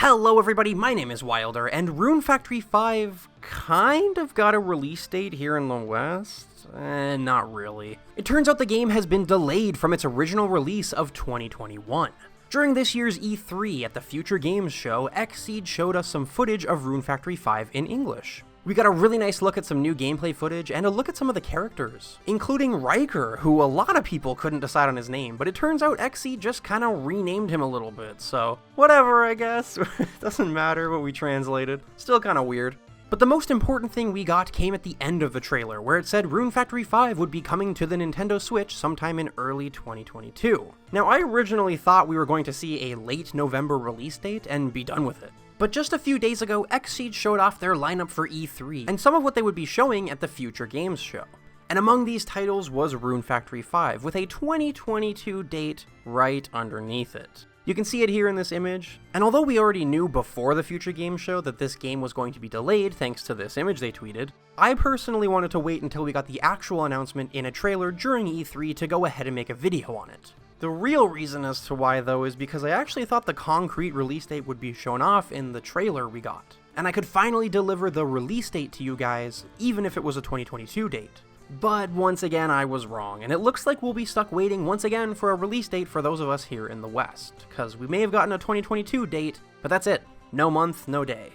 Hello everybody, my name is Wilder, and Rune Factory 5 kind of got a release date here in the West? Not really. It turns out the game has been delayed from its original release of 2021. During this year's E3 at the Future Games show, Xseed showed us some footage of Rune Factory 5 in English. We got a really nice look at some new gameplay footage and a look at some of the characters, including Riker, who a lot of people couldn't decide on his name, but it turns out Xseed just kinda renamed him a little bit, so whatever, I guess. Doesn't matter what we translated. Still kinda weird. But the most important thing we got came at the end of the trailer, where it said Rune Factory 5 would be coming to the Nintendo Switch sometime in early 2022. Now, I originally thought we were going to see a late November release date and be done with it. But just a few days ago, Xseed showed off their lineup for E3, and some of what they would be showing at the Future Games show. And among these titles was Rune Factory 5, with a 2022 date right underneath it. You can see it here in this image, and although we already knew before the Future Games show that this game was going to be delayed thanks to this image they tweeted, I personally wanted to wait until we got the actual announcement in a trailer during E3 to go ahead and make a video on it. The real reason as to why, though, is because I actually thought the concrete release date would be shown off in the trailer we got, and I could finally deliver the release date to you guys, even if it was a 2022 date. But once again, I was wrong, and it looks like we'll be stuck waiting once again for a release date for those of us here in the West, because we may have gotten a 2022 date, but that's it. No month, no day.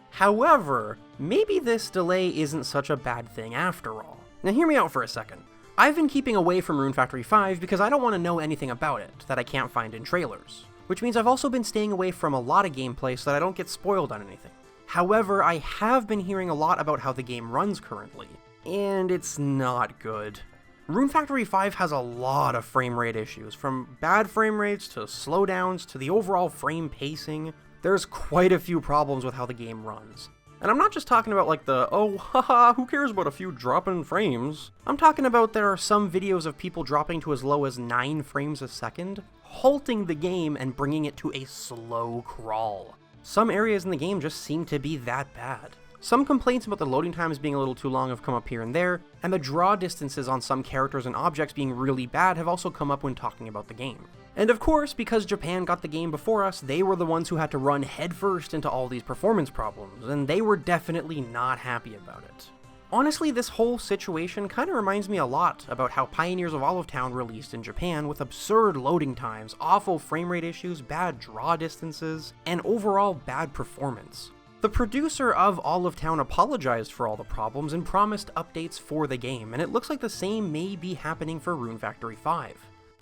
However, maybe this delay isn't such a bad thing after all. Now hear me out for a second. I've been keeping away from Rune Factory 5 because I don't want to know anything about it that I can't find in trailers, which means I've also been staying away from a lot of gameplay so that I don't get spoiled on anything. However, I have been hearing a lot about how the game runs currently, and it's not good. Rune Factory 5 has a lot of frame rate issues, from bad frame rates to slowdowns to the overall frame pacing. There's quite a few problems with how the game runs. And I'm not just talking about like the, oh haha, who cares about a few dropping frames? I'm talking about there are some videos of people dropping to as low as 9 frames a second, halting the game and bringing it to a slow crawl. Some areas in the game just seem to be that bad. Some complaints about the loading times being a little too long have come up here and there, and the draw distances on some characters and objects being really bad have also come up when talking about the game. And of course, because Japan got the game before us, they were the ones who had to run headfirst into all these performance problems, and they were definitely not happy about it. Honestly, this whole situation kinda reminds me a lot about how Pioneers of Olivetown released in Japan with absurd loading times, awful frame rate issues, bad draw distances, and overall bad performance. The producer of Olivetown apologized for all the problems and promised updates for the game, and it looks like the same may be happening for Rune Factory 5.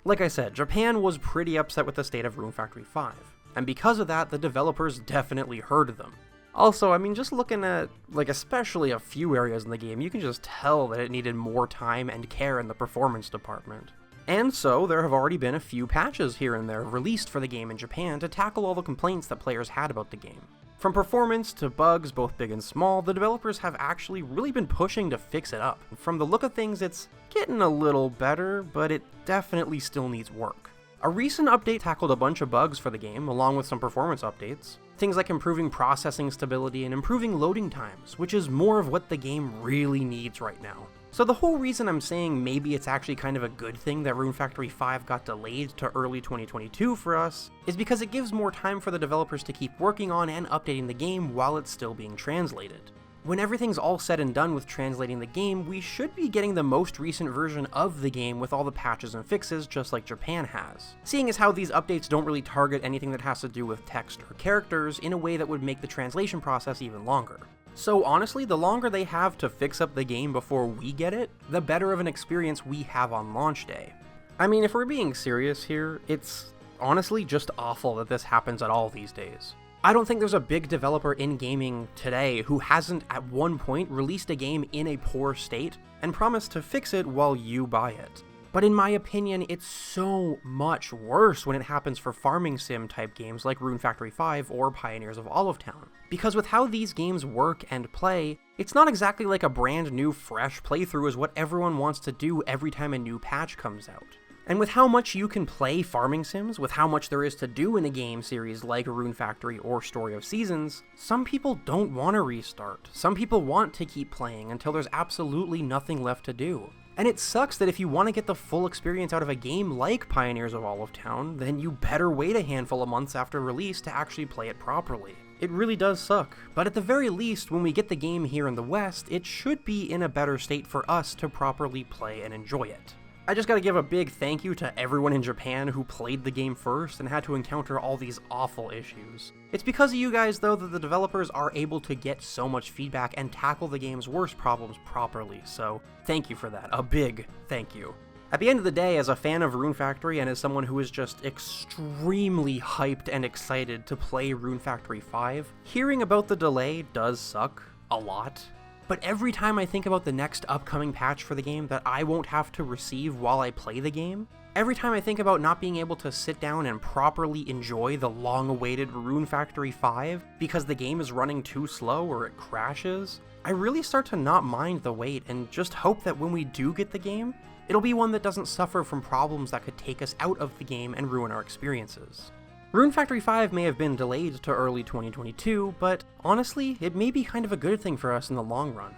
Like I said, Japan was pretty upset with the state of Rune Factory 5, and because of that, the developers definitely heard them. Also, I mean, just looking at, like, especially a few areas in the game, you can just tell that it needed more time and care in the performance department. And so, there have already been a few patches here and there released for the game in Japan to tackle all the complaints that players had about the game. From performance to bugs, both big and small, the developers have actually really been pushing to fix it up. From the look of things, it's getting a little better, but it definitely still needs work. A recent update tackled a bunch of bugs for the game, along with some performance updates. Things like improving processing stability and improving loading times, which is more of what the game really needs right now. So the whole reason I'm saying maybe it's actually kind of a good thing that Rune Factory 5 got delayed to early 2022 for us, is because it gives more time for the developers to keep working on and updating the game while it's still being translated. When everything's all said and done with translating the game, we should be getting the most recent version of the game with all the patches and fixes just like Japan has. Seeing as how these updates don't really target anything that has to do with text or characters in a way that would make the translation process even longer. So honestly, the longer they have to fix up the game before we get it, the better of an experience we have on launch day. I mean, if we're being serious here, it's honestly just awful that this happens at all these days. I don't think there's a big developer in gaming today who hasn't at one point released a game in a poor state and promised to fix it while you buy it. But in my opinion, it's so much worse when it happens for farming sim type games like Rune Factory 5 or Pioneers of Olivetown. Because with how these games work and play, it's not exactly like a brand new fresh playthrough is what everyone wants to do every time a new patch comes out. And with how much you can play farming sims, with how much there is to do in a game series like Rune Factory or Story of Seasons, some people don't want to restart. Some people want to keep playing until there's absolutely nothing left to do. And it sucks that if you want to get the full experience out of a game like Pioneers of Olive Town, then you better wait a handful of months after release to actually play it properly. It really does suck, but at the very least, when we get the game here in the West, it should be in a better state for us to properly play and enjoy it. I just gotta give a big thank you to everyone in Japan who played the game first and had to encounter all these awful issues. It's because of you guys, though, that the developers are able to get so much feedback and tackle the game's worst problems properly, so thank you for that. A big thank you. At the end of the day, as a fan of Rune Factory and as someone who is just extremely hyped and excited to play Rune Factory 5, hearing about the delay does suck a lot. But every time I think about the next upcoming patch for the game that I won't have to receive while I play the game, every time I think about not being able to sit down and properly enjoy the long-awaited Rune Factory 5 because the game is running too slow or it crashes, I really start to not mind the wait and just hope that when we do get the game, it'll be one that doesn't suffer from problems that could take us out of the game and ruin our experiences. Rune Factory 5 may have been delayed to early 2022, but honestly, it may be kind of a good thing for us in the long run.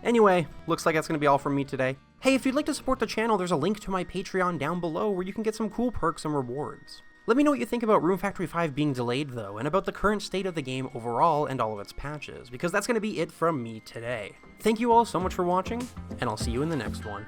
Anyway, looks like that's going to be all from me today. Hey, if you'd like to support the channel, there's a link to my Patreon down below where you can get some cool perks and rewards. Let me know what you think about Rune Factory 5 being delayed though, and about the current state of the game overall and all of its patches, because that's going to be it from me today. Thank you all so much for watching, and I'll see you in the next one.